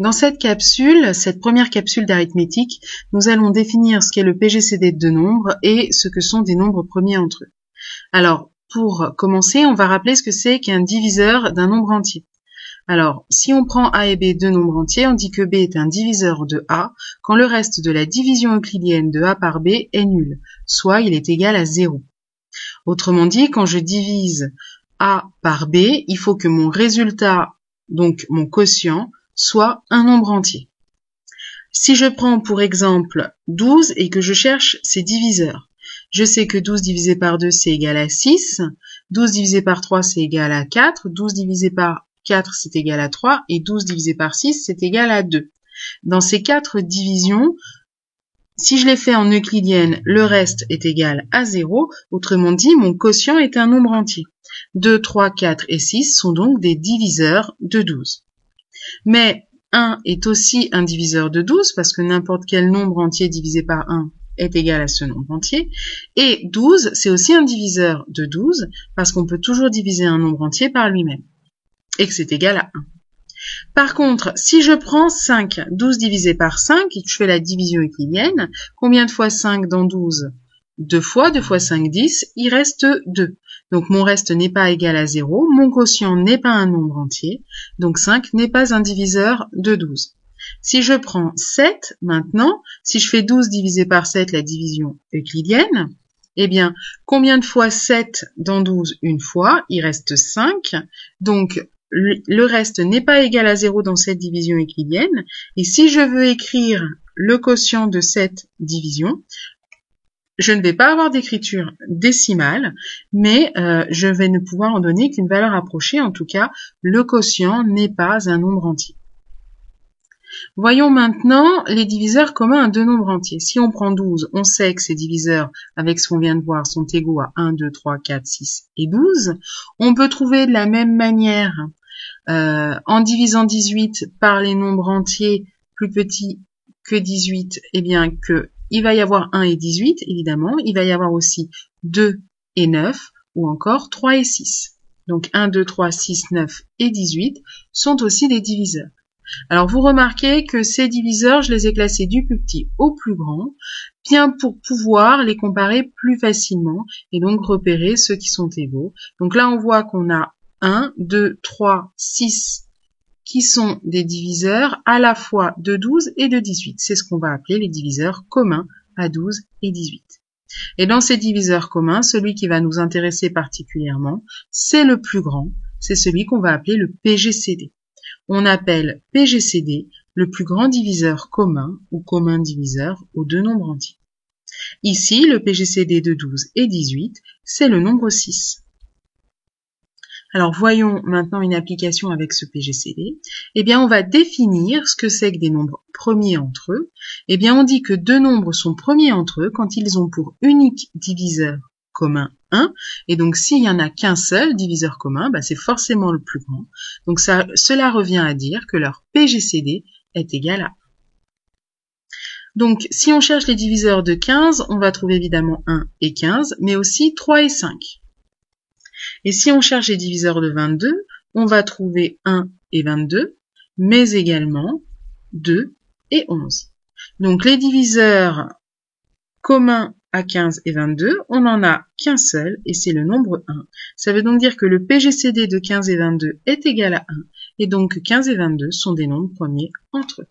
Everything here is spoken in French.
Dans cette capsule, cette première capsule d'arithmétique, nous allons définir ce qu'est le PGCD de deux nombres et ce que sont des nombres premiers entre eux. Alors, pour commencer, on va rappeler ce que c'est qu'un diviseur d'un nombre entier. Alors, si on prend A et B deux nombres entiers, on dit que B est un diviseur de A quand le reste de la division euclidienne de A par B est nul, soit il est égal à 0. Autrement dit, quand je divise A par B, il faut que mon résultat, donc mon quotient, soit un nombre entier. Si je prends pour exemple 12 et que je cherche ses diviseurs, je sais que 12 divisé par 2 c'est égal à 6, 12 divisé par 3 c'est égal à 4, 12 divisé par 4 c'est égal à 3 et 12 divisé par 6 c'est égal à 2. Dans ces quatre divisions, si je les fais en euclidienne, le reste est égal à 0, autrement dit mon quotient est un nombre entier. 2, 3, 4 et 6 sont donc des diviseurs de 12. Mais 1 est aussi un diviseur de 12 parce que n'importe quel nombre entier divisé par 1 est égal à ce nombre entier. Et 12, c'est aussi un diviseur de 12 parce qu'on peut toujours diviser un nombre entier par lui-même et que c'est égal à 1. Par contre, si je prends 5, 12 divisé par 5 et que je fais la division euclidienne, combien de fois 5 dans 12 ? 2 fois 5, 10, il reste 2. Donc mon reste n'est pas égal à 0, mon quotient n'est pas un nombre entier, donc 5 n'est pas un diviseur de 12. Si je prends 7 maintenant, si je fais 12 divisé par 7 la division euclidienne, eh bien, combien de fois 7 dans 12 ? Une fois, il reste 5, donc le reste n'est pas égal à 0 dans cette division euclidienne, et si je veux écrire le quotient de cette division, je ne vais pas avoir d'écriture décimale, mais je vais ne pouvoir en donner qu'une valeur approchée. En tout cas, le quotient n'est pas un nombre entier. Voyons maintenant les diviseurs communs à deux nombres entiers. Si on prend 12, on sait que ces diviseurs, avec ce qu'on vient de voir, sont égaux à 1, 2, 3, 4, 6 et 12. On peut trouver de la même manière, en divisant 18 par les nombres entiers plus petits que 18, eh bien que il va y avoir 1 et 18, évidemment. Il va y avoir aussi 2 et 9, ou encore 3 et 6. Donc 1, 2, 3, 6, 9 et 18 sont aussi des diviseurs. Alors vous remarquez que ces diviseurs, je les ai classés du plus petit au plus grand, bien pour pouvoir les comparer plus facilement et donc repérer ceux qui sont égaux. Donc là on voit qu'on a 1, 2, 3, 6 qui sont des diviseurs à la fois de 12 et de 18. C'est ce qu'on va appeler les diviseurs communs à 12 et 18. Et dans ces diviseurs communs, celui qui va nous intéresser particulièrement, c'est le plus grand, c'est celui qu'on va appeler le PGCD. On appelle PGCD le plus grand diviseur commun ou commun diviseur aux deux nombres entiers. Ici, le PGCD de 12 et 18, c'est le nombre 6. Alors voyons maintenant une application avec ce PGCD. Eh bien, on va définir ce que c'est que des nombres premiers entre eux. Eh bien, on dit que deux nombres sont premiers entre eux quand ils ont pour unique diviseur commun 1. Et donc, s'il n'y en a qu'un seul diviseur commun, c'est forcément le plus grand. Donc, cela revient à dire que leur PGCD est égal à 1. Donc, si on cherche les diviseurs de 15, on va trouver évidemment 1 et 15, mais aussi 3 et 5. Et si on cherche les diviseurs de 22, on va trouver 1 et 22, mais également 2 et 11. Donc les diviseurs communs à 15 et 22, on n'en a qu'un seul, et c'est le nombre 1. Ça veut donc dire que le PGCD de 15 et 22 est égal à 1, et donc 15 et 22 sont des nombres premiers entre eux.